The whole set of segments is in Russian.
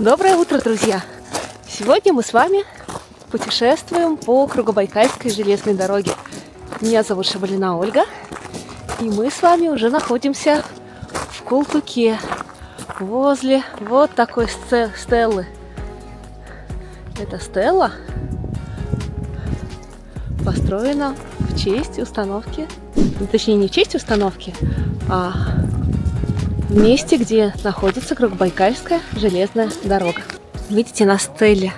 Доброе утро, друзья! Сегодня мы с вами путешествуем по Кругобайкальской железной дороге. Меня зовут Шабалина Ольга, и мы с вами уже находимся в Култуке, возле вот такой стеллы. Эта стелла построена в честь установки, точнее не в честь установки, а в месте, где находится Кругобайкальская железная дорога. Видите, на стеле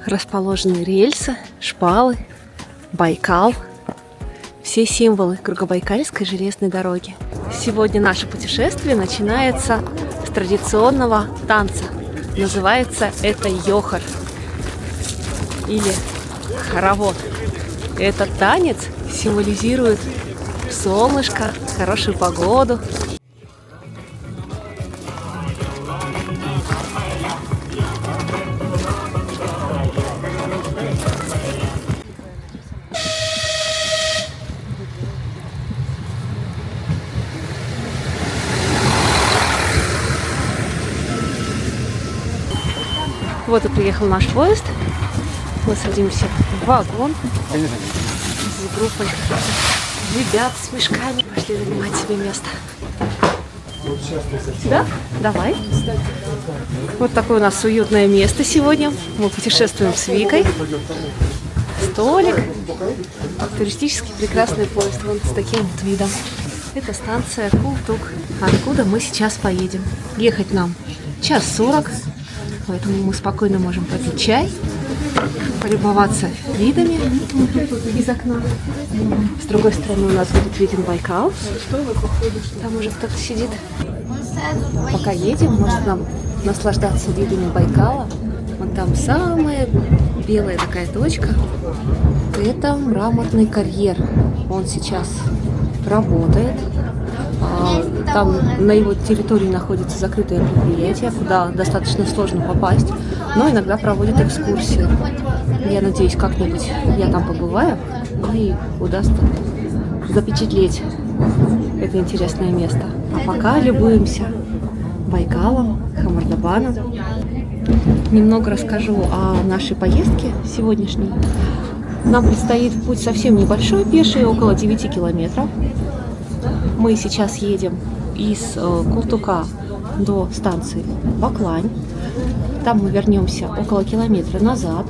расположены рельсы, шпалы, Байкал. Все символы Кругобайкальской железной дороги. Сегодня наше путешествие начинается с традиционного танца. Называется это йохар или хоровод. Этот танец символизирует солнышко, хорошую погоду. Вот и приехал наш поезд. Мы садимся в вагон с группой ребят с мешками. Пошли занимать себе место. Да? Давай. Вот такое у нас уютное место сегодня. Мы путешествуем с Викой. Столик. Туристический прекрасный поезд. Вон с таким вот видом. Это станция Култук, откуда мы сейчас поедем. Ехать нам 1:40. Поэтому мы спокойно можем попить чай, полюбоваться видами из окна. С другой стороны у нас будет виден Байкал. Там уже кто-то сидит. Пока едем, может нам наслаждаться видами Байкала. Вот там самая белая такая точка. Это мраморный карьер. Он сейчас работает. Там на его территории находится закрытое предприятие, куда достаточно сложно попасть, но иногда проводят экскурсии. Я надеюсь, как-нибудь я там побываю и удастся запечатлеть это интересное место. А пока любуемся Байкалом, Хамардабаном. Немного расскажу о нашей поездке сегодняшней. Нам предстоит путь совсем небольшой, пеший, около 9 километров. Мы сейчас едем из Култука до станции Баклань. Там мы вернемся около километра назад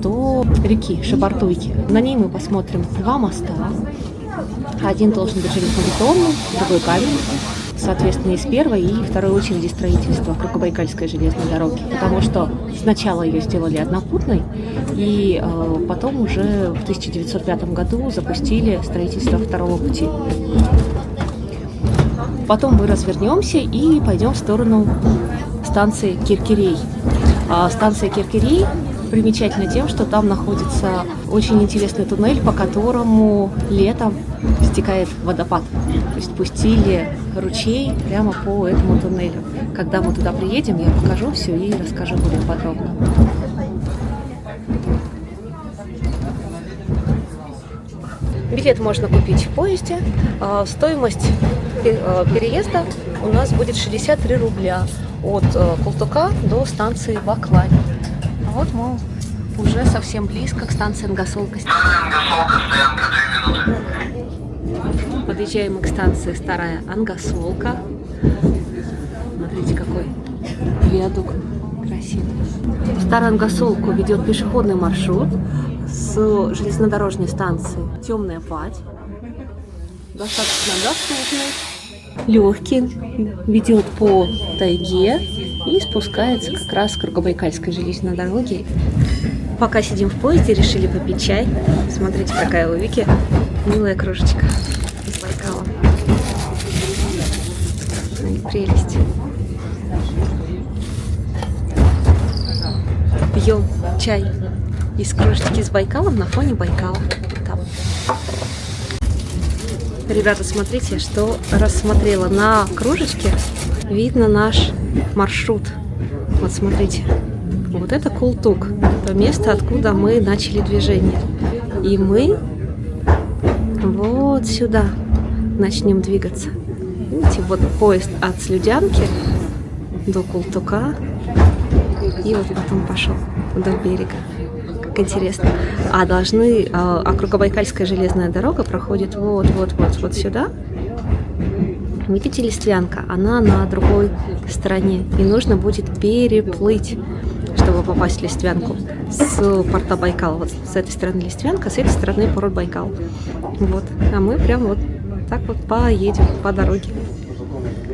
до реки Шабартуйки. На ней мы посмотрим 2 моста. Один должен быть железнобетонный, другой каменный. Соответственно, из первой и второй очереди строительства Кругобайкальской железной дороги. Потому что сначала ее сделали однопутной, и потом уже в 1905 году запустили строительство второго пути. Потом мы развернемся и пойдем в сторону станции Киркирей. Станция Киркирей примечательна тем, что там находится очень интересный туннель, по которому летом стекает водопад. То есть пустили ручей прямо по этому туннелю. Когда мы туда приедем, я покажу все и расскажу более подробно. Билет можно купить в поезде. Стоимость переезда у нас будет 63 рубля от Култука до станции Баклань. А вот мы уже совсем близко к станции Нгасолка. Подъезжаем мы к станции Старая Ангасолка. Смотрите, какой виадук красивый. В Старую Ангасолку ведет пешеходный маршрут с железнодорожной станции Темная Падь. Достаточно доступный, легкий, ведет по тайге и спускается как раз к Кругобайкальской железной дороге. Пока сидим в поезде, решили попить чай. Смотрите, какая у Вики милая кружечка из Байкала. Прелесть. Пьем чай из кружечки с Байкалом на фоне Байкала. Там. Ребята, смотрите, что рассмотрела на кружечке. Видно наш маршрут. Вот смотрите. Вот это Култук. То место, откуда мы начали движение. И мы вот сюда начнем двигаться. Видите, вот поезд от Слюдянки до Култука. И вот потом пошел до берега. Как интересно. А Кругобайкальская железная дорога проходит вот сюда. Видите, Листвянка? Она на другой стороне. И нужно будет переплыть, чтобы попасть в Листвянку с порта Байкал. Вот с этой стороны Листвянка, с этой стороны порт Байкал. Вот. А мы прям вот так вот поедем по дороге.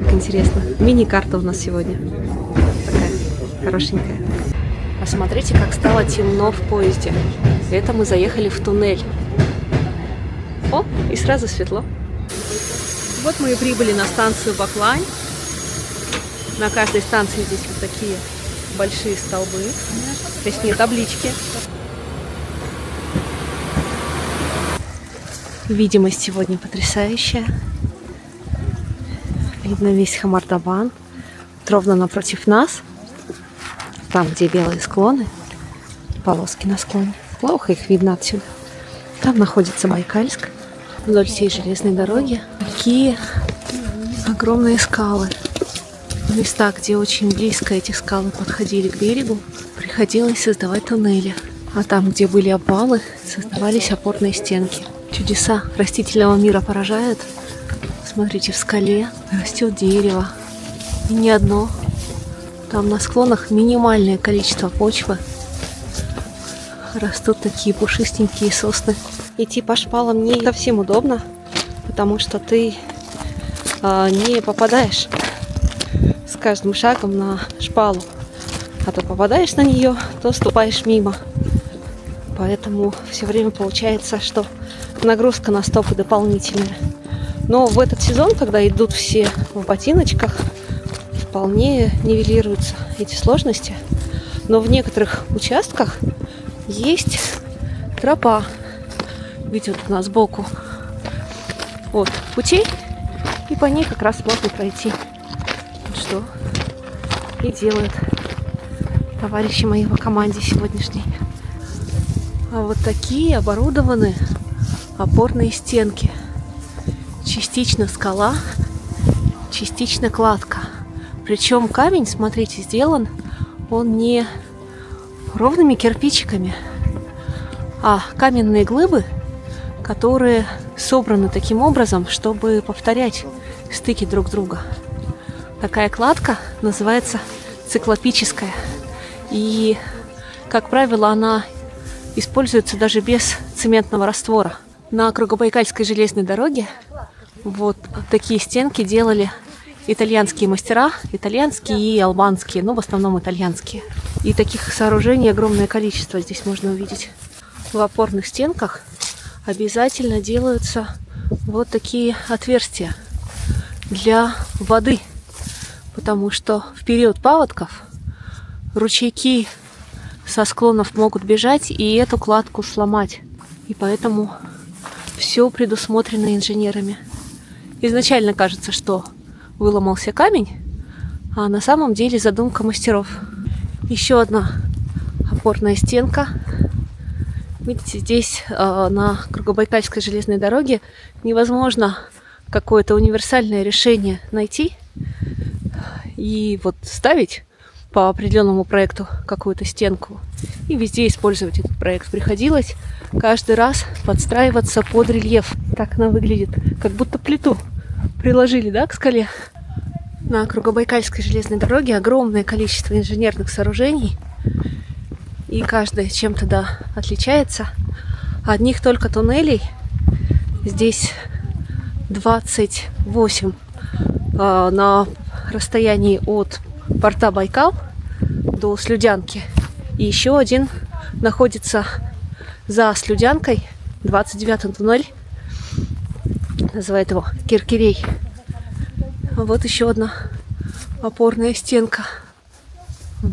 Как интересно. Мини-карта у нас сегодня. Такая хорошенькая. Посмотрите, как стало темно в поезде. Это мы заехали в туннель. О, и сразу светло. Вот мы и прибыли на станцию Баклань. На каждой станции здесь вот такие большие столбы. Точнее, таблички. Видимость сегодня потрясающая. Видно весь Хамардабан. Ровно напротив нас, там, где белые склоны, полоски на склоне, плохо их видно отсюда. Там находится Байкальск. Вдоль всей железной дороги такие огромные скалы. Места, где очень близко эти скалы подходили к берегу, приходилось создавать туннели. А там, где были обвалы, создавались опорные стенки. Чудеса растительного мира поражают. Смотрите, в скале растет дерево. И не одно. Там на склонах минимальное количество почвы. Растут такие пушистенькие сосны. Идти по шпалам не совсем удобно, потому что ты не попадаешь с каждым шагом на шпалу. А то попадаешь на нее, то ступаешь мимо. Поэтому все время получается, что нагрузка на стопы дополнительная. Но в этот сезон, когда идут все в ботиночках, вполне нивелируются эти сложности. Но в некоторых участках есть тропа. Ведет у нас сбоку от путей, и по ней как раз можно пройти. Что и делают товарищи мои по команде сегодняшней. А вот такие оборудованы опорные стенки. Частично скала, частично кладка. Причем камень, смотрите, сделан он не ровными кирпичиками, а каменные глыбы, которые собраны таким образом, чтобы повторять стыки друг друга. Такая кладка называется циклопическая. И, как правило, она используется даже без цементного раствора. На Кругобайкальской железной дороге вот такие стенки делали итальянские мастера, итальянские и албанские, но в основном итальянские. И таких сооружений огромное количество здесь можно увидеть. В опорных стенках обязательно делаются вот такие отверстия для воды, потому что в период паводков ручейки со склонов могут бежать и эту кладку сломать. И поэтому все предусмотрено инженерами. Изначально кажется, что выломался камень, а на самом деле задумка мастеров. Еще одна опорная стенка. Видите, здесь на Кругобайкальской железной дороге невозможно какое-то универсальное решение найти и вот ставить по определенному проекту какую-то стенку и везде использовать этот проект. Приходилось каждый раз подстраиваться под рельеф. Так она выглядит, как будто плиту приложили, да, к скале. На Кругобайкальской железной дороге огромное количество инженерных сооружений, и каждая чем-то, да, отличается. Одних только туннелей здесь 28 на расстоянии от порта Байкал до Слюдянки. И еще один находится за Слюдянкой, 29-й туннель. Называют его Киркирей. Вот еще одна опорная стенка.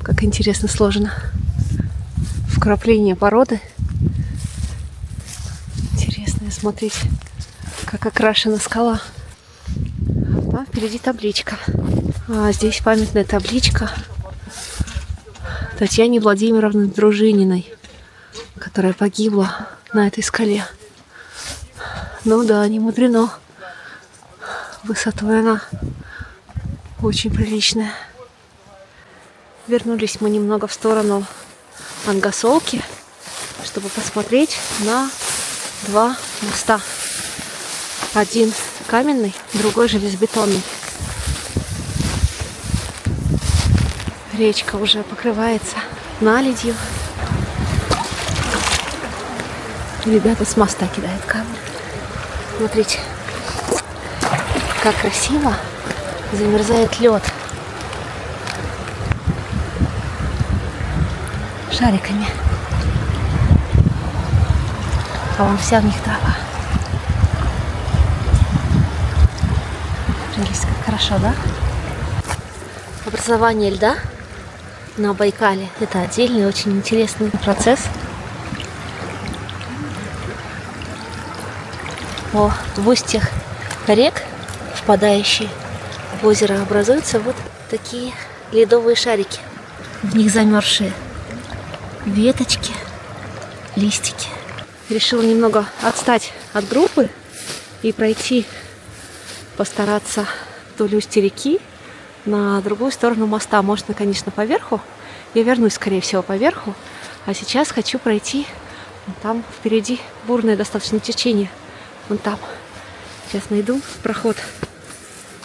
Как интересно сложено. Вкрапление породы. Интересно смотреть, как окрашена скала. А там впереди табличка. А здесь памятная табличка Татьяне Владимировне Дружининой, которая погибла на этой скале. Ну да, не мудрено. Высотой она очень приличная. Вернулись мы немного в сторону Ангосолки, чтобы посмотреть на два моста. Один каменный, другой железобетонный. Речка уже покрывается наледью. Ребята с моста кидают камни. Смотрите, как красиво замерзает лед шариками. А вон вся в них трава. Жались, как хорошо, да? Образование льда на Байкале – это отдельный, очень интересный процесс. В устьях рек, впадающие в озеро, образуются вот такие ледовые шарики. В них замерзшие веточки, листики. Решила немного отстать от группы и пройти, постараться вдоль устья реки на другую сторону моста. Можно, конечно, по верху. Я вернусь, скорее всего, по верху. А сейчас хочу пройти. Там впереди бурное достаточно течение. Вон там. Сейчас найду проход.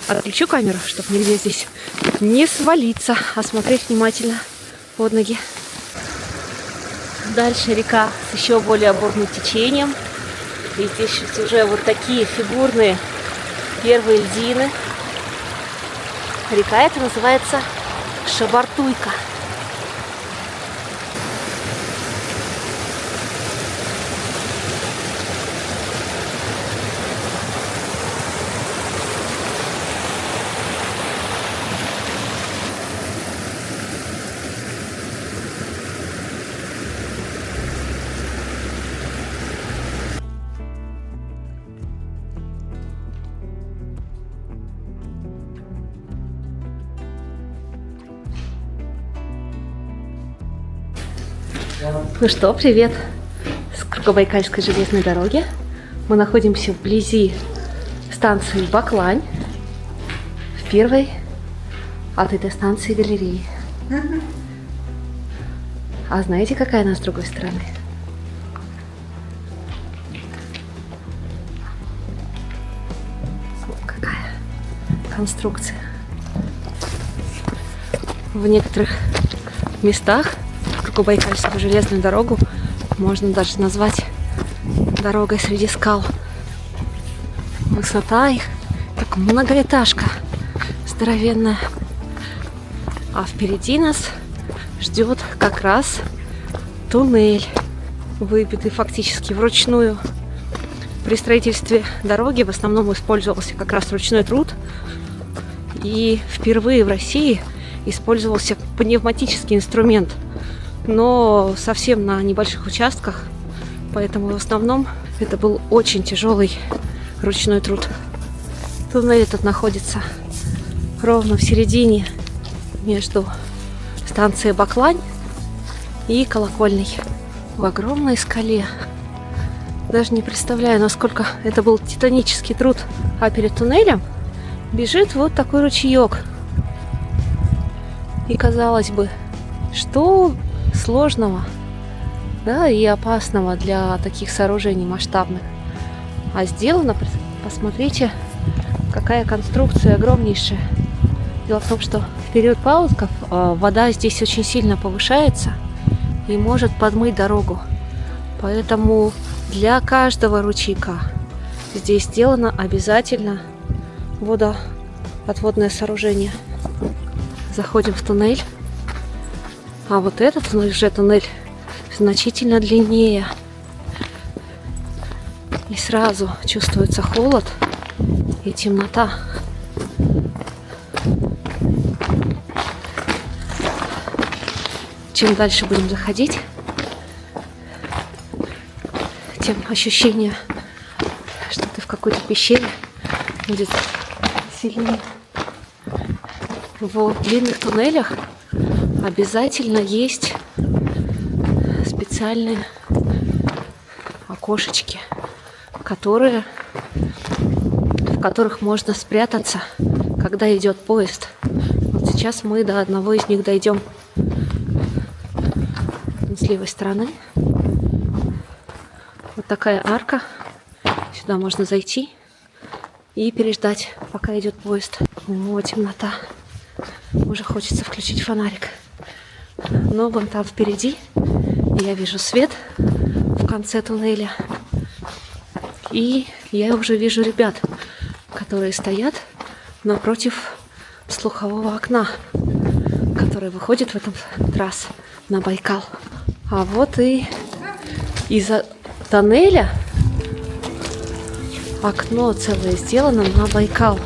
Отключу камеру, чтобы нигде здесь не свалиться, а смотреть внимательно под ноги. Дальше река с еще более бурным течением. И здесь уже вот такие фигурные первые льдины. Река эта называется Шабартуйка. Ну что, привет с Кругобайкальской железной дороги. Мы находимся вблизи станции Баклань, в первой от этой станции галереи. А знаете, какая она с другой стороны? Вот какая конструкция. В некоторых местах Кругобайкальскую железную дорогу можно даже назвать дорогой среди скал. Высота их как многоэтажка здоровенная. А впереди нас ждет как раз туннель, выбитый фактически вручную. При строительстве дороги в основном использовался как раз ручной труд. И впервые в России использовался пневматический инструмент, но совсем на небольших участках, поэтому в основном это был очень тяжелый ручной труд. Туннель этот находится ровно в середине между станцией Баклань и колокольней, в огромной скале. Даже не представляю, насколько это был титанический труд. А перед туннелем бежит вот такой ручеек. И казалось бы, что сложного, да, и опасного для таких сооружений масштабных. А сделано, посмотрите, какая конструкция огромнейшая. Дело в том, что в период паводков вода здесь очень сильно повышается и может подмыть дорогу. Поэтому для каждого ручейка здесь сделано обязательно водоотводное сооружение. Заходим в туннель. А вот этот туннель значительно длиннее. И сразу чувствуется холод и темнота. Чем дальше будем заходить, тем ощущение, что ты в какой-то пещере, будет сильнее. В длинных туннелях обязательно есть специальные окошечки, в которых можно спрятаться, когда идет поезд. Вот сейчас мы до одного из них дойдем. С левой стороны вот такая арка. Сюда можно зайти и переждать, пока идет поезд. О, темнота. Уже хочется включить фонарик. Но вон там впереди я вижу свет в конце туннеля. И я уже вижу ребят, которые стоят напротив слухового окна, которое выходит в этом раз на Байкал. А вот и из-за тоннеля окно целое сделано на Байкал.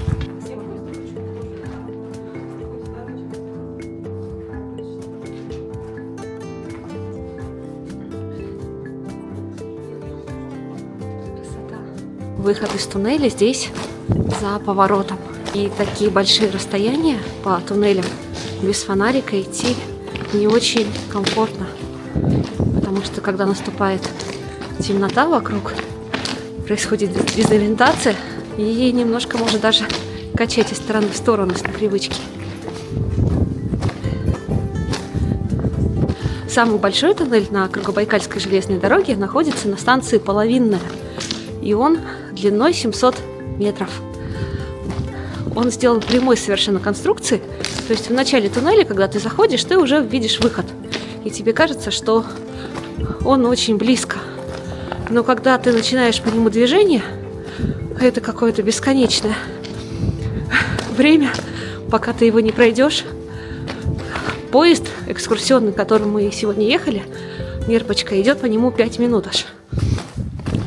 Выход из туннеля здесь, за поворотом. И такие большие расстояния по туннелям без фонарика идти не очень комфортно. Потому что когда наступает темнота вокруг, происходит дезориентация и немножко может даже качать из стороны в сторону с непривычки. Самый большой туннель на Кругобайкальской железной дороге находится на станции Половинная. И он длиной 700 метров. Он сделан прямой совершенно конструкции. То есть в начале туннеля, когда ты заходишь, ты уже видишь выход. И тебе кажется, что он очень близко. Но когда ты начинаешь по нему движение, это какое-то бесконечное время, пока ты его не пройдешь. Поезд экскурсионный, которым мы сегодня ехали, Нерпочка, идет по нему 5 минут аж.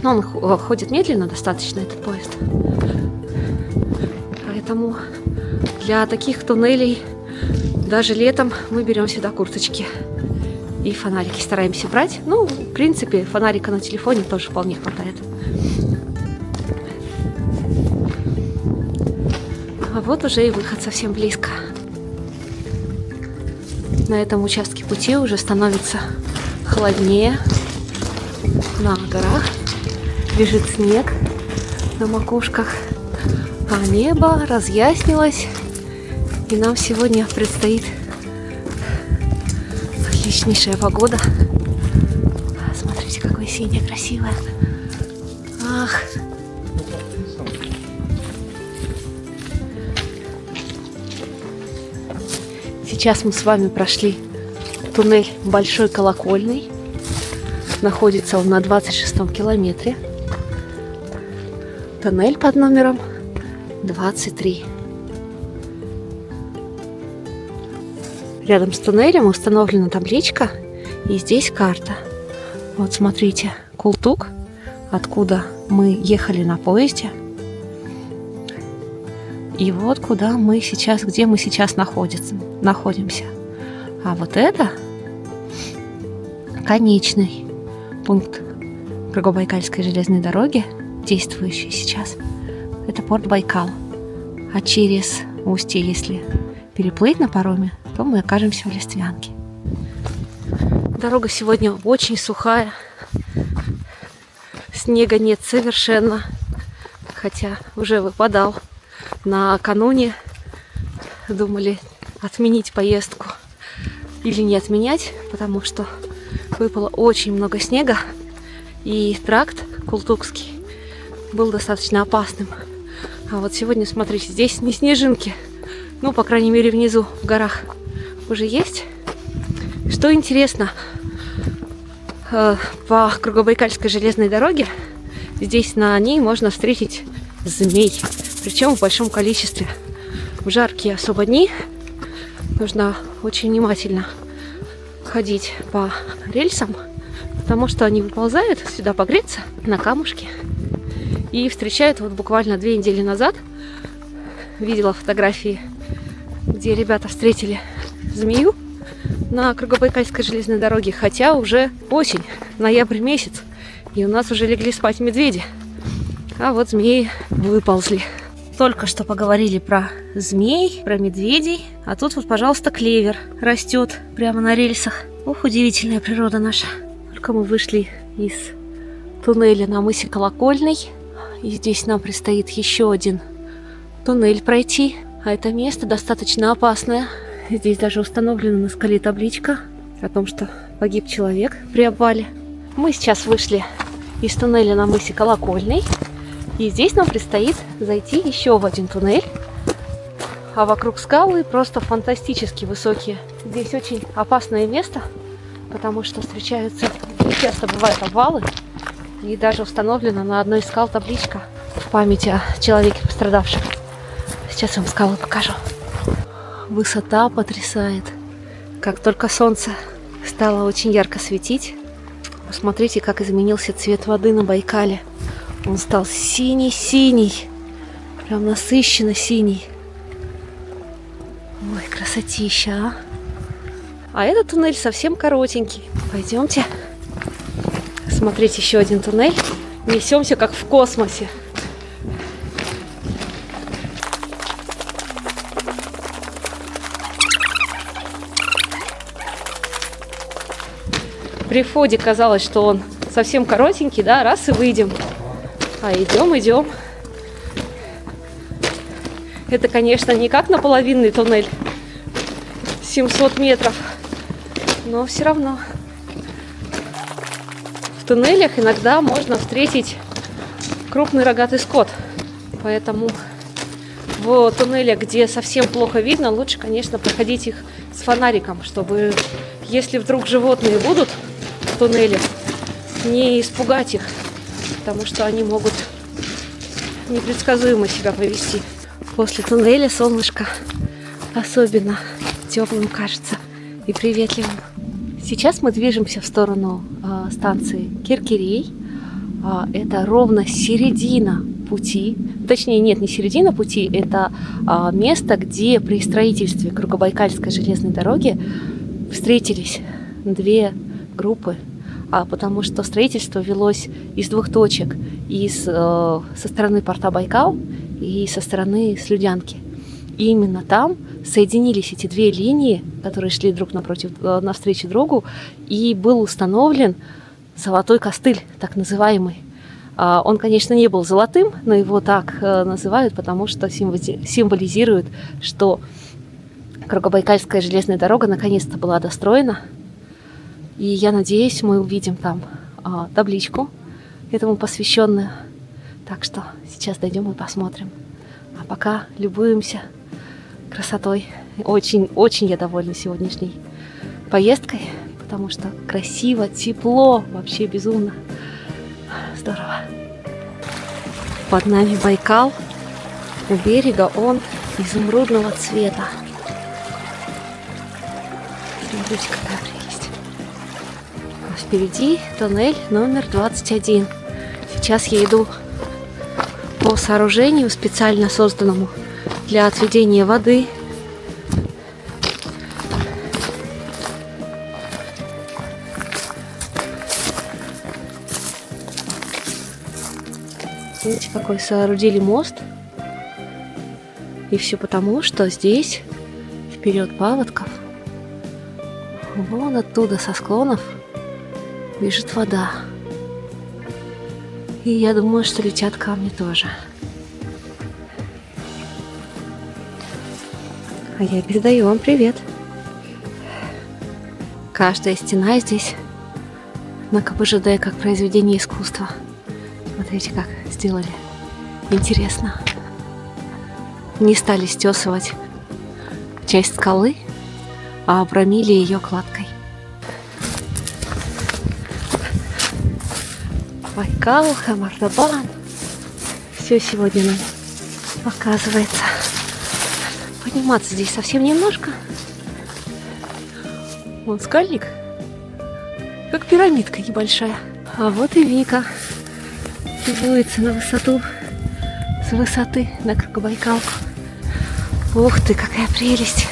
Но он ходит медленно достаточно, этот поезд. Поэтому для таких туннелей даже летом мы берем сюда курточки и фонарики стараемся брать. Ну, в принципе, фонарика на телефоне тоже вполне хватает. А вот уже и выход совсем близко. На этом участке пути уже становится холоднее. На горах лежит снег на макушках, а небо разъяснилось, и нам сегодня предстоит отличнейшая погода. Смотрите, какое синее красивое. Ах! Сейчас мы с вами прошли туннель Большой Колокольный. Находится он на 26-м километре. Туннель под номером 23. Рядом с туннелем установлена табличка, и здесь карта. Вот смотрите, Култук, откуда мы ехали на поезде. И вот куда мы сейчас, где мы сейчас находимся. А вот это конечный пункт Кругобайкальской железной дороги, действующий сейчас. Это порт Байкал. А через устье, если переплыть на пароме, то мы окажемся в Листвянке. Дорога сегодня очень сухая. Снега нет совершенно. Хотя уже выпадал. Накануне думали отменить поездку или не отменять, потому что выпало очень много снега, и тракт Култукский был достаточно опасным. А вот сегодня, смотрите, здесь не снежинки, ну, по крайней мере, внизу, в горах уже есть. Что интересно, по Кругобайкальской железной дороге здесь на ней можно встретить змей, причем в большом количестве. В жаркие особо дни нужно очень внимательно ходить по рельсам, потому что они выползают сюда погреться на камушки и встречают. Вот буквально 2 недели назад видела фотографии, где ребята встретили змею на Кругобайкальской железной дороге, хотя уже осень, ноябрь месяц, и у нас уже легли спать медведи, а вот змеи выползли. Только что поговорили про змей, про медведей, а тут вот, пожалуйста, клевер растет прямо на рельсах. Ох, удивительная природа наша. Только мы вышли из туннеля на мысе Колокольный, и здесь нам предстоит еще один туннель пройти. А это место достаточно опасное. Здесь даже установлена на скале табличка о том, что погиб человек при обвале. Мы сейчас вышли из туннеля на мысе Колокольный. И здесь нам предстоит зайти еще в один туннель. А вокруг скалы просто фантастически высокие. Здесь очень опасное место, потому что встречаются, часто бывают обвалы. И даже установлена на одной из скал табличка в память о человеке пострадавшем. Сейчас я вам скалы покажу. Высота потрясает. Как только солнце стало очень ярко светить, посмотрите, как изменился цвет воды на Байкале. Он стал синий-синий, прям насыщенно синий. Ой, красотища, а этот туннель совсем коротенький. Пойдемте смотреть еще один туннель. Несемся как в космосе. При входе казалось, что он совсем коротенький, да, раз и выйдем. А идем. Это, конечно, не как наполовинный туннель, 700 метров, но все равно. В туннелях иногда можно встретить крупный рогатый скот, поэтому в туннелях, где совсем плохо видно, лучше, конечно, проходить их с фонариком, чтобы, если вдруг животные будут в туннеле, не испугать их, потому что они могут непредсказуемо себя повести. После туннеля солнышко особенно теплым кажется и приветливым. Сейчас мы движемся в сторону станции Керкерей. Это ровно середина пути. Точнее, нет, не середина пути. Это место, где при строительстве Кругобайкальской железной дороги встретились две группы. Потому что строительство велось из двух точек. Со стороны порта Байкал и со стороны Слюдянки. И именно там соединились эти две линии, которые шли друг навстречу другу, и был установлен золотой костыль, так называемый. Он, конечно, не был золотым, но его так называют, потому что символизирует, что Кругобайкальская железная дорога наконец-то была достроена. И я надеюсь, мы увидим там табличку этому посвященную. Так что сейчас дойдем и посмотрим. А пока любуемся красотой. Очень я довольна сегодняшней поездкой, потому что красиво, тепло, вообще безумно. Здорово. Под нами Байкал. У берега он изумрудного цвета. Смотрите, какая прелесть. А впереди туннель номер 21. Сейчас я иду по сооружению, специально созданному для отведения воды. Видите, какой соорудили мост. И все потому, что здесь, вперед паводков, вон оттуда со склонов бежит вода. И я думаю, что летят камни тоже. А я передаю вам привет. Каждая стена здесь на КПЖД как произведение искусства. Смотрите, как сделали. Интересно. Не стали стесывать часть скалы, а обрамили ее кладкой. Байкал, Хамардабан. Все сегодня нам показывается. Подниматься здесь совсем немножко. Вон скальник. Как пирамидка небольшая. А вот и Вика. Любуется на высоту. С высоты на Кругобайкалку. Ух ты, какая прелесть.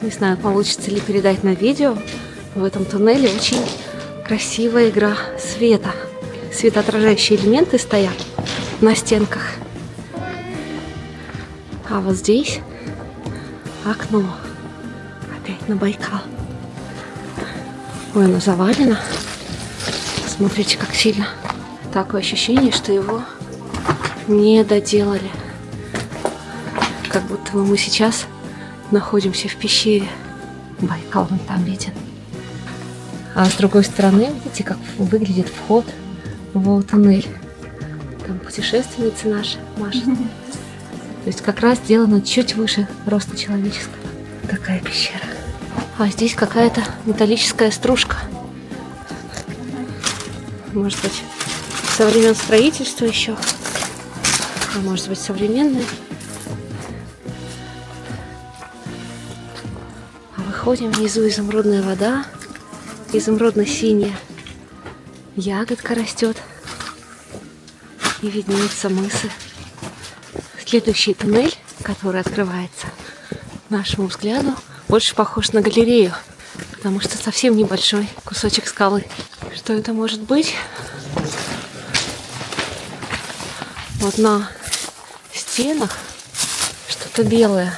Не знаю, получится ли передать на видео. В этом туннеле очень красивая игра света. Светоотражающие элементы стоят. на стенках. А вот здесь окно. Опять на Байкал. Ой, оно завалено. Смотрите, как сильно. Такое ощущение, что его не доделали. Как будто мы сейчас находимся в пещере. Байкал вон там виден. А с другой стороны, видите, как выглядит вход в туннель. Там путешественница наша, Маша. То есть как раз сделано чуть выше роста человеческого. Такая пещера. А здесь какая-то металлическая стружка. Может быть, со времен строительства еще. А может быть, современная. А выходим, внизу изумрудная вода. Изумрудно-синяя. Ягодка растет. И виднеются мысы. Следующий туннель, который открывается нашему взгляду, больше похож на галерею, потому что совсем небольшой кусочек скалы. Что это может быть? Вот на стенах что-то белое.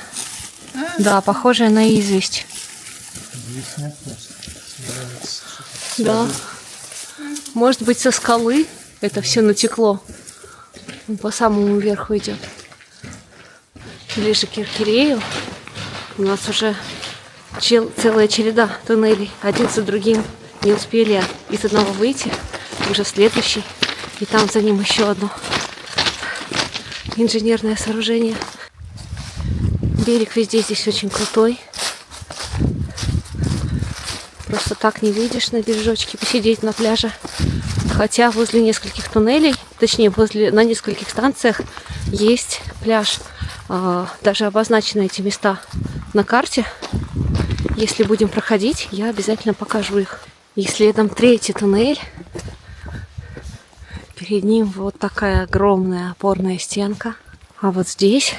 Да, похожее на известь. Да. Может быть, со скалы это все натекло. Он по самому верху идет. Ближе к Керкерею у нас уже целая череда туннелей. Один за другим не успели из одного выйти. Уже следующий. И там за ним еще одно инженерное сооружение. Берег везде здесь очень крутой. Просто так не выйдешь на бережочке посидеть на пляже. Хотя возле нескольких туннелей, точнее на нескольких станциях есть пляж. Даже обозначены эти места на карте. Если будем проходить, я обязательно покажу их. И следом третий туннель. Перед ним вот такая огромная опорная стенка. А вот здесь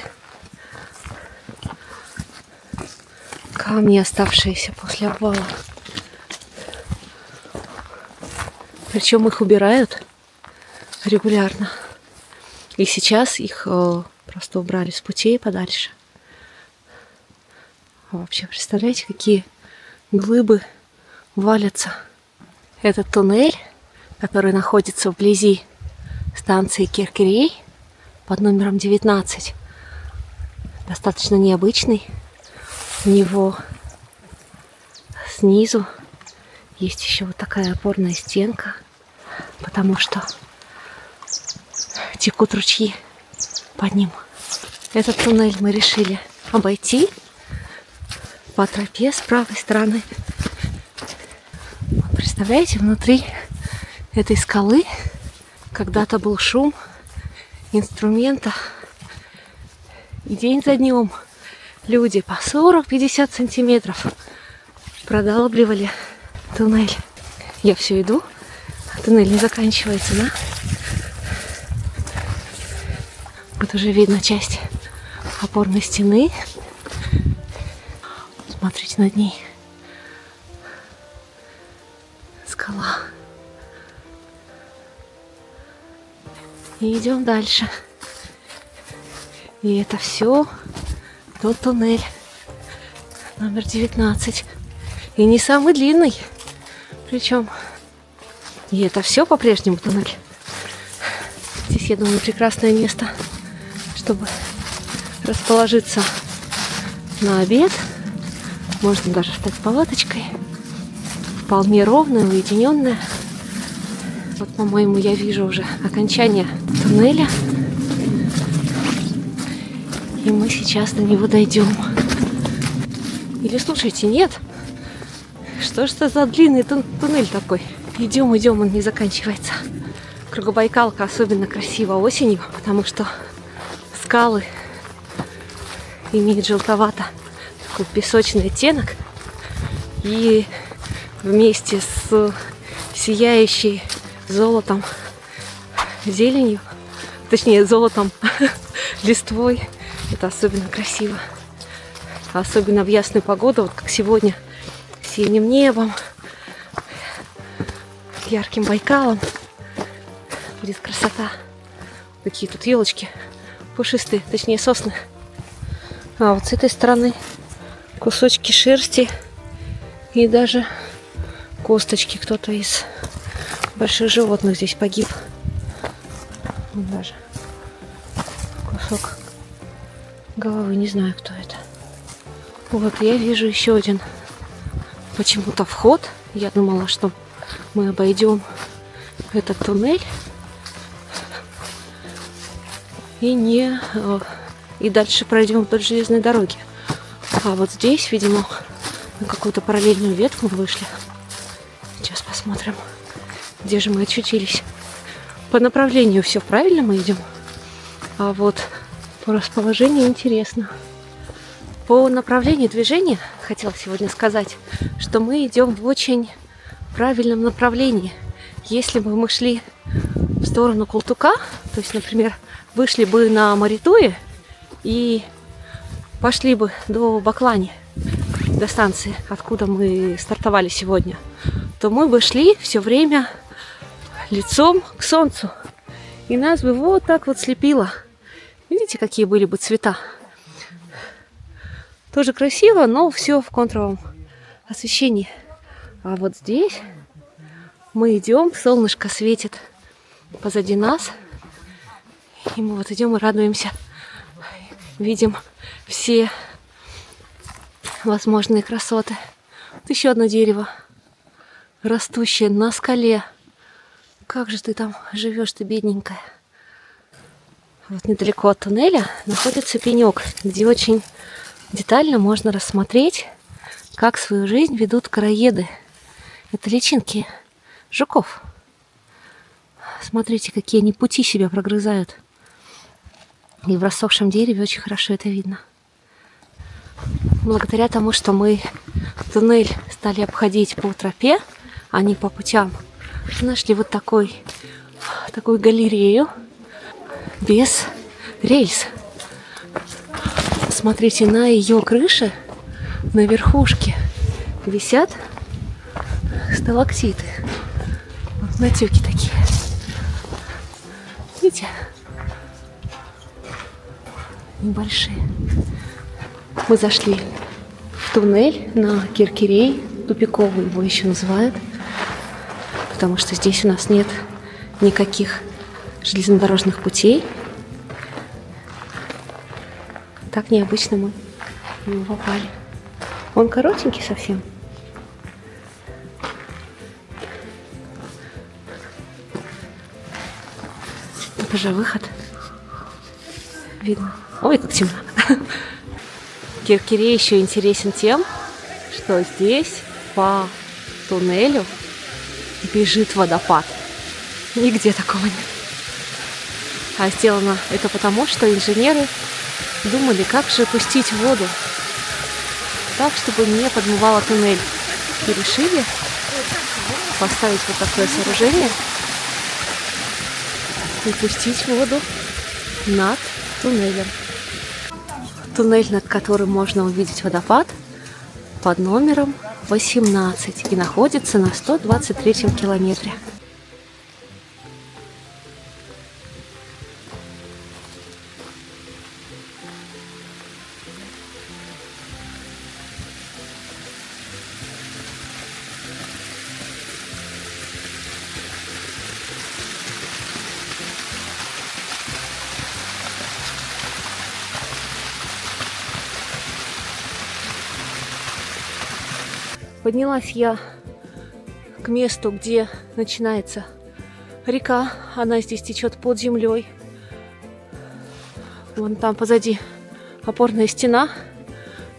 камни, оставшиеся после обвала. Причем их убирают регулярно. И сейчас их просто убрали с путей подальше. А вообще, представляете, какие глыбы валятся. Этот туннель, который находится вблизи станции Керкерей под номером 19, достаточно необычный. У него снизу есть еще вот такая опорная стенка, потому что текут ручьи под ним. Этот туннель мы решили обойти по тропе с правой стороны. Представляете, внутри этой скалы когда-то был шум инструмента. И день за днем люди по 40-50 сантиметров продалбливали туннель. Я все иду, а туннель не заканчивается, да? Вот уже видно часть опорной стены. Смотрите над ней. Скала. И идем дальше. И это все тот туннель номер 19. И не самый длинный. Причем. И это все по-прежнему туннель. Здесь, я думаю, прекрасное место, чтобы расположиться на обед. Можно даже стать палаточкой. Вполне ровная, уединенная. Вот, по-моему, я вижу уже окончание туннеля. И мы сейчас до него дойдем. Или, слушайте, нет. Что ж это за длинный туннель такой? Идем, идем, он не заканчивается. Кругобайкалка особенно красива осенью, потому что скалы имеют желтовато такой песочный оттенок. И вместе с сияющей золотом зеленью, точнее золотом листвой, это особенно красиво. Особенно в ясную погоду, вот как сегодня, с синим небом, ярким Байкалом. Будет красота. Такие тут елочки пушистые, точнее сосны. А вот с этой стороны кусочки шерсти и даже косточки. Кто-то из больших животных здесь погиб. Вот даже кусок головы, не знаю, кто это. Вот, я вижу еще один почему-то вход. Я думала, что мы обойдем этот туннель и дальше пройдем вдоль железной дороги. А вот здесь, видимо, на какую-то параллельную ветку мы вышли. Сейчас посмотрим, где же мы очутились. По направлению все правильно мы идем, а вот по расположению интересно. По направлению движения хотела сегодня сказать, что мы идем в очень правильном направлении. Если бы мы шли в сторону Култука, то есть, например, вышли бы на Маритуе и пошли бы до Баклани, до станции, откуда мы стартовали сегодня, то мы бы шли все время лицом к солнцу. И нас бы вот так вот слепило. Видите, какие были бы цвета? Тоже красиво, но все в контровом освещении. А вот здесь мы идем, солнышко светит позади нас. И мы вот идем и радуемся. Видим все возможные красоты. Вот еще одно дерево, растущее на скале. Как же ты там живешь, ты бедненькая. Вот недалеко от туннеля находится пенек, где очень детально можно рассмотреть, как свою жизнь ведут короеды. Это личинки жуков. Смотрите, какие они пути себя прогрызают. И в рассохшем дереве очень хорошо это видно. Благодаря тому, что мы туннель стали обходить по тропе, а не по путям, нашли вот такую галерею без рельс. Смотрите, на ее крыше, на верхушке висят сталактиты. Вот натюки такие. Видите? Небольшие. Мы зашли в туннель на Керкерей, тупиковый его еще называют, потому что здесь у нас нет никаких железнодорожных путей. Так необычно мы в него попали. Он коротенький совсем. Это же выход. Видно. Ой, как темно. Керкерей еще интересен тем, что здесь по туннелю бежит водопад. Нигде такого нет. А сделано это потому, что инженеры думали, как же пустить воду так, чтобы не подмывало туннель. И решили поставить вот такое сооружение и пустить воду над туннелем. Туннель, над которым можно увидеть водопад, под номером 18 и находится на 123-м километре. Поднялась я к месту, где начинается река. Она здесь течет под землей. Вон там позади опорная стена,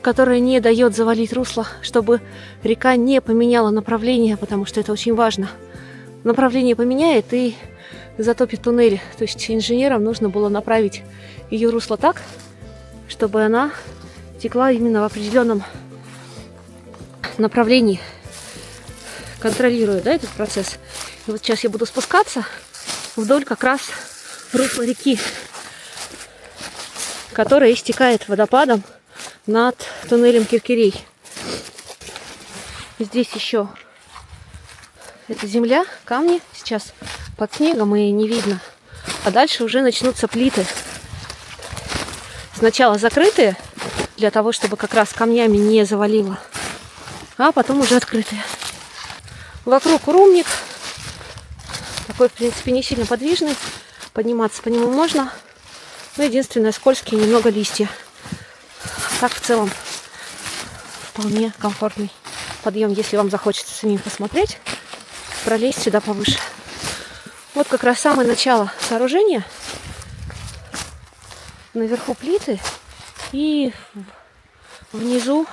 которая не дает завалить русло, чтобы река не поменяла направление, потому что это очень важно. Направление поменяет и затопит туннели. То есть инженерам нужно было направить ее русло так, чтобы она текла именно в определенном направлении, контролируя, да, этот процесс. И вот сейчас я буду спускаться вдоль как раз русла реки, которая истекает водопадом над туннелем Керкерей. Здесь еще это земля, камни. Сейчас под снегом и не видно а дальше уже начнутся плиты. Сначала закрытые, для того, чтобы как раз камнями не завалило, а потом уже открытые. Вокруг румник. Такой, в принципе, не сильно подвижный. Подниматься по нему можно. Но единственное, скользкие немного листья. Так в целом вполне комфортный подъем, если вам захочется самим посмотреть, пролезть сюда повыше. Вот как раз самое начало сооружения. Наверху плиты и внизу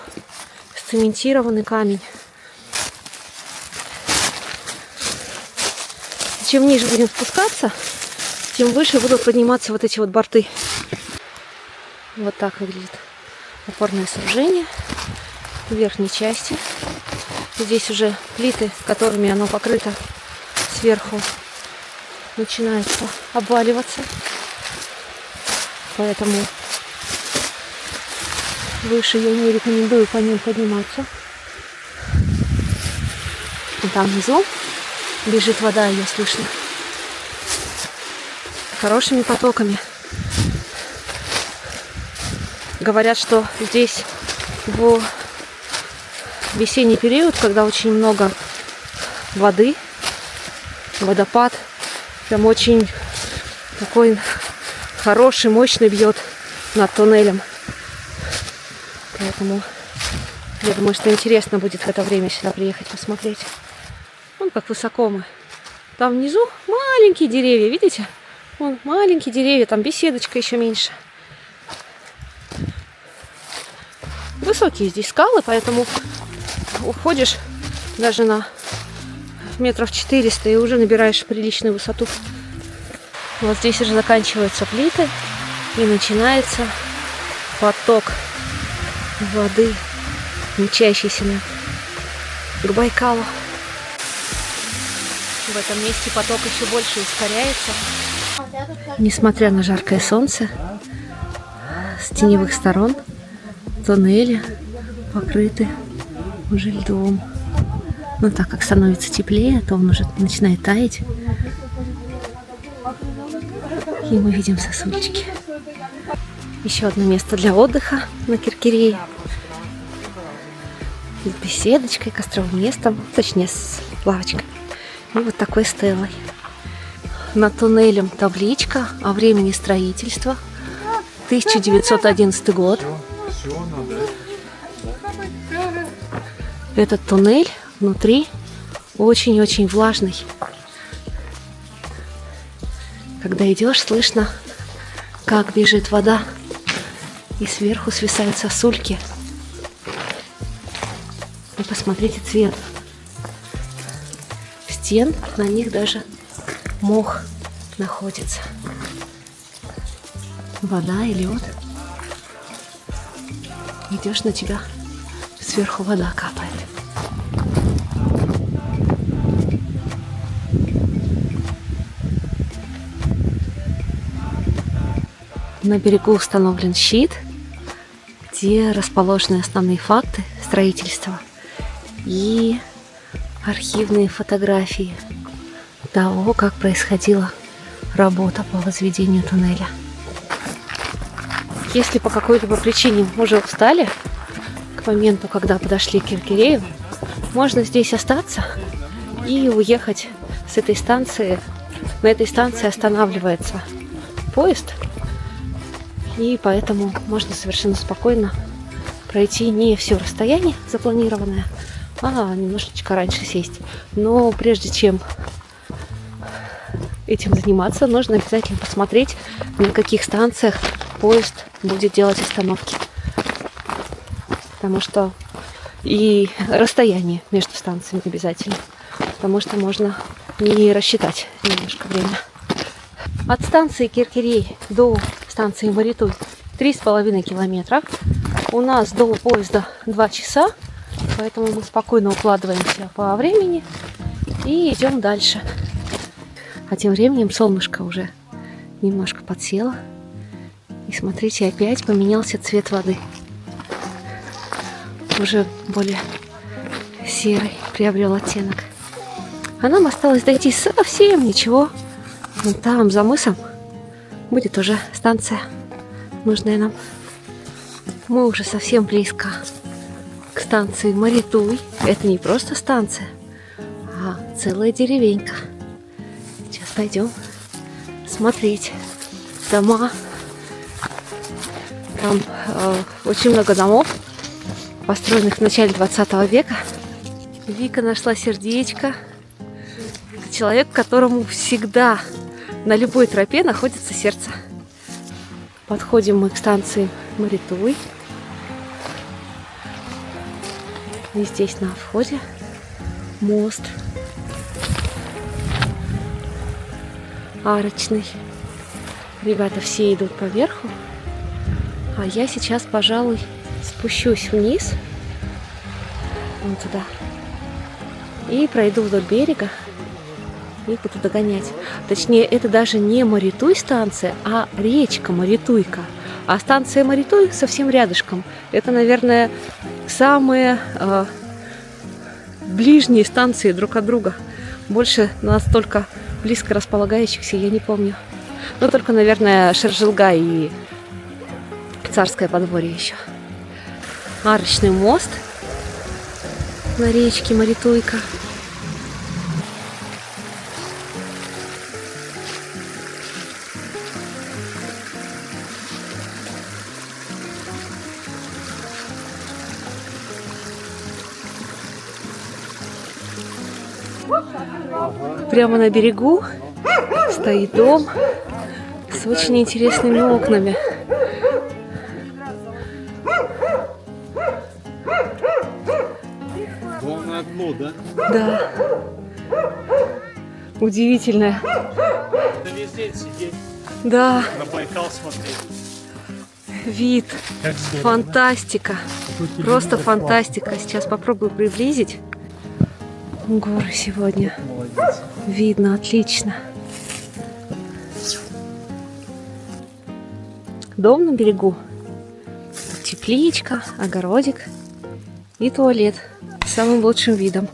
сцементированный камень. Чем ниже будем спускаться, тем выше будут подниматься вот эти вот борты. Вот так выглядит опорное сооружение в верхней части. Здесь уже плиты, которыми оно покрыто сверху, начинают обваливаться. Поэтому выше я не рекомендую по ним подниматься. И там внизу бежит вода, ее слышно. Хорошими потоками. Говорят, что здесь в весенний период, когда очень много воды, водопад, прям очень такой хороший, мощный бьет над туннелем. Поэтому я думаю, что интересно будет в это время сюда приехать посмотреть. Вон как высоко мы. Там внизу маленькие деревья, видите? Вон маленькие деревья, там беседочка еще меньше. Высокие здесь скалы, поэтому уходишь даже на метров 400 и уже набираешь приличную высоту. Вот здесь уже заканчиваются плиты и начинается поток воды, мчащийся к Байкалу. В этом месте поток еще больше ускоряется. Несмотря на жаркое солнце, с теневых сторон туннели покрыты уже льдом. Но так как становится теплее, то он уже начинает таять. И мы видим сосульчики. Еще одно место для отдыха на Киркирее. С беседочкой, костровым местом, точнее с лавочкой. И вот такой стеллой. Над туннелем табличка о времени строительства. 1911 год. Этот туннель внутри очень-очень влажный. Когда идешь, слышно, как бежит вода, и сверху свисают сосульки. И посмотрите цвет стен, на них даже мох находится. Вода и лед. Идешь, на тебя сверху вода капает. На берегу установлен щит, где расположены основные факты строительства и архивные фотографии того, как происходила работа по возведению туннеля. Если по какой-либо причине уже устали, к моменту, когда подошли к Киркирею, можно здесь остаться и уехать с этой станции. На этой станции останавливается поезд, и поэтому можно совершенно спокойно пройти не все расстояние запланированное, а немножечко раньше сесть. Но прежде чем этим заниматься, нужно обязательно посмотреть, на каких станциях поезд будет делать остановки. Потому что и расстояние между станциями обязательно. Потому что можно не рассчитать немножко время. От станции Киркирей до станции Маритуй 3,5 километра. У нас до поезда 2 часа. Поэтому мы спокойно укладываемся по времени и идем дальше. А тем временем солнышко уже немножко подсело. И смотрите, опять поменялся цвет воды. Уже более серый приобрел оттенок. А нам осталось дойти совсем ничего. Вон там, за мысом, Будет уже станция, нужная нам. Мы уже совсем близко к станции Маритуй. Это не просто станция, а целая деревенька. Сейчас пойдем смотреть дома. Там очень много домов, построенных в начале 20 века. Вика нашла сердечко. Человек, которому всегда на любой тропе находится сердце. Подходим мы к станции Маритуй. И здесь на входе мост арочный. Ребята все идут по верху, а я сейчас, пожалуй, спущусь вниз, вон туда, и пройду вдоль берега и буду догонять. Точнее, это даже не Маритуй станция, а речка Маритуйка. А станция Маритуй совсем рядышком. Это, наверное, самые ближние станции друг от друга. Больше настолько близко располагающихся я не помню. Но только, наверное, Шержилга и Царское подворье еще. Арочный мост на речке Маритуйка. Прямо на берегу стоит дом с очень интересными окнами. Главное окно, да? Да. Удивительное. Да везде сидеть, Да. на Байкал смотреть. Вид. Как здорово. Фантастика. Просто фантастика. Сейчас попробую приблизить. Горы сегодня. Молодец. Видно отлично. Дом на берегу. Тепличка, огородик и туалет с самым лучшим видом.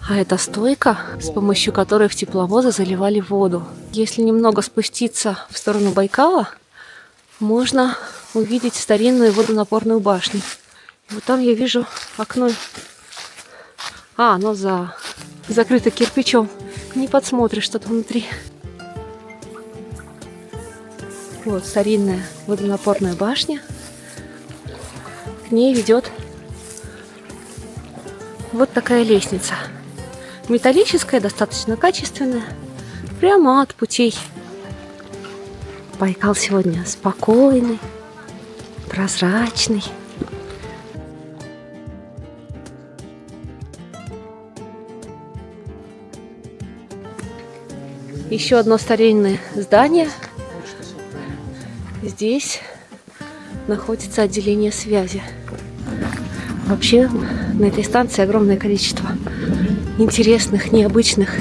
А это стойка, с помощью которой в тепловозы заливали воду. Если немного спуститься в сторону Байкала, можно увидеть старинную водонапорную башню. И вот там я вижу окно. Оно закрыто кирпичом. Не подсмотришь что-то внутри. Вот старинная водонапорная башня. К ней ведет вот такая лестница. Металлическая, достаточно качественная. Прямо от путей. Байкал сегодня спокойный, прозрачный. Еще одно старинное здание. Здесь находится отделение связи. Вообще на этой станции огромное количество интересных, необычных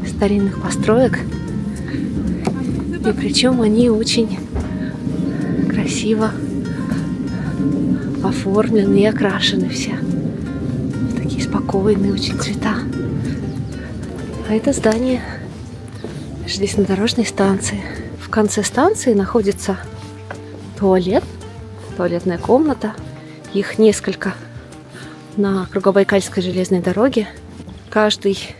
старинных построек. И причем они очень красиво оформлены и окрашены все. Такие спокойные очень цвета. А это здание железнодорожной станции. В конце станции находится туалет, туалетная комната. Их несколько на Кругобайкальской железной дороге. Каждый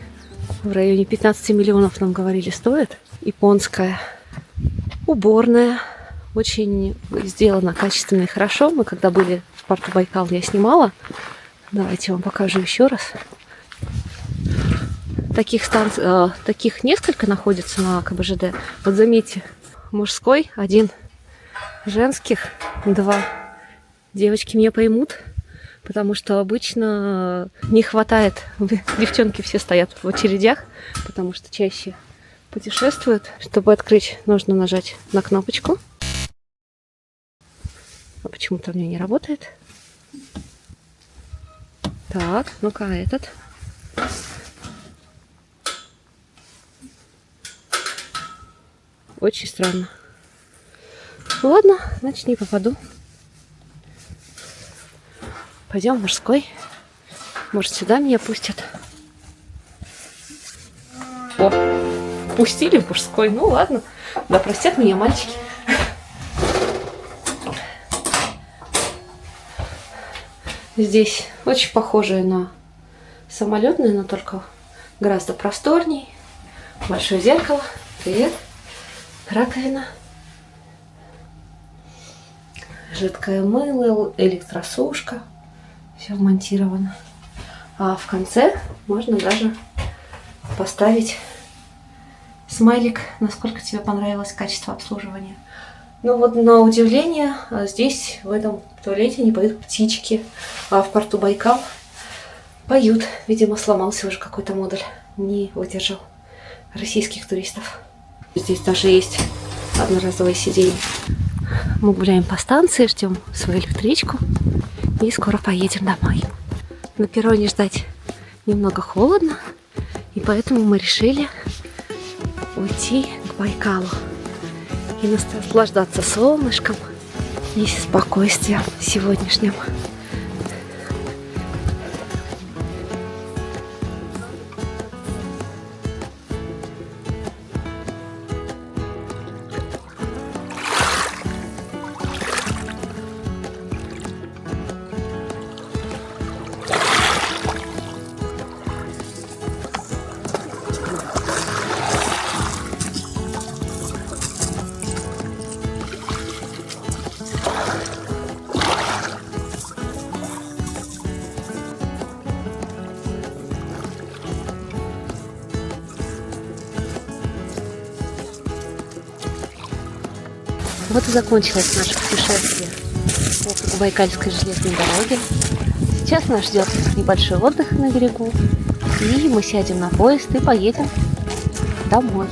в районе 15 миллионов, нам говорили, стоит. Японская уборная. Очень сделана качественно и хорошо. Мы когда были в порту Байкал, я снимала. Давайте вам покажу еще раз. Таких станций, таких несколько находится на КБЖД. Вот заметьте, мужской 1, женских 2. Девочки меня поймут, потому что обычно не хватает. Девчонки все стоят в очередях, потому что чаще путешествуют. Чтобы открыть, нужно нажать на кнопочку. А почему-то у меня не работает. Так, ну-ка, этот. Очень странно. Ладно, значит, не попаду. Пойдем в мужской. Может, сюда меня пустят. О, впустили в мужской. Ну ладно, да простят меня мальчики. Здесь очень похожее на самолетное, но только гораздо просторней. Большое зеркало. Привет. Раковина. Жидкое мыло, электросушка. Все вмонтировано. А в конце можно даже поставить смайлик, насколько тебе понравилось качество обслуживания. Ну вот на удивление, здесь в этом туалете не поют птички, а в порту Байкал поют. Видимо, сломался уже какой-то модуль, не выдержал российских туристов. Здесь даже есть одноразовые сиденья. Мы гуляем по станции, ждем свою электричку и скоро поедем домой. На перроне ждать немного холодно, и поэтому мы решили уйти к Байкалу и наслаждаться солнышком и спокойствием сегодняшним. Вот и закончилось наше путешествие по Байкальской железной дороге. Сейчас нас ждет небольшой отдых на берегу, и мы сядем на поезд и поедем домой.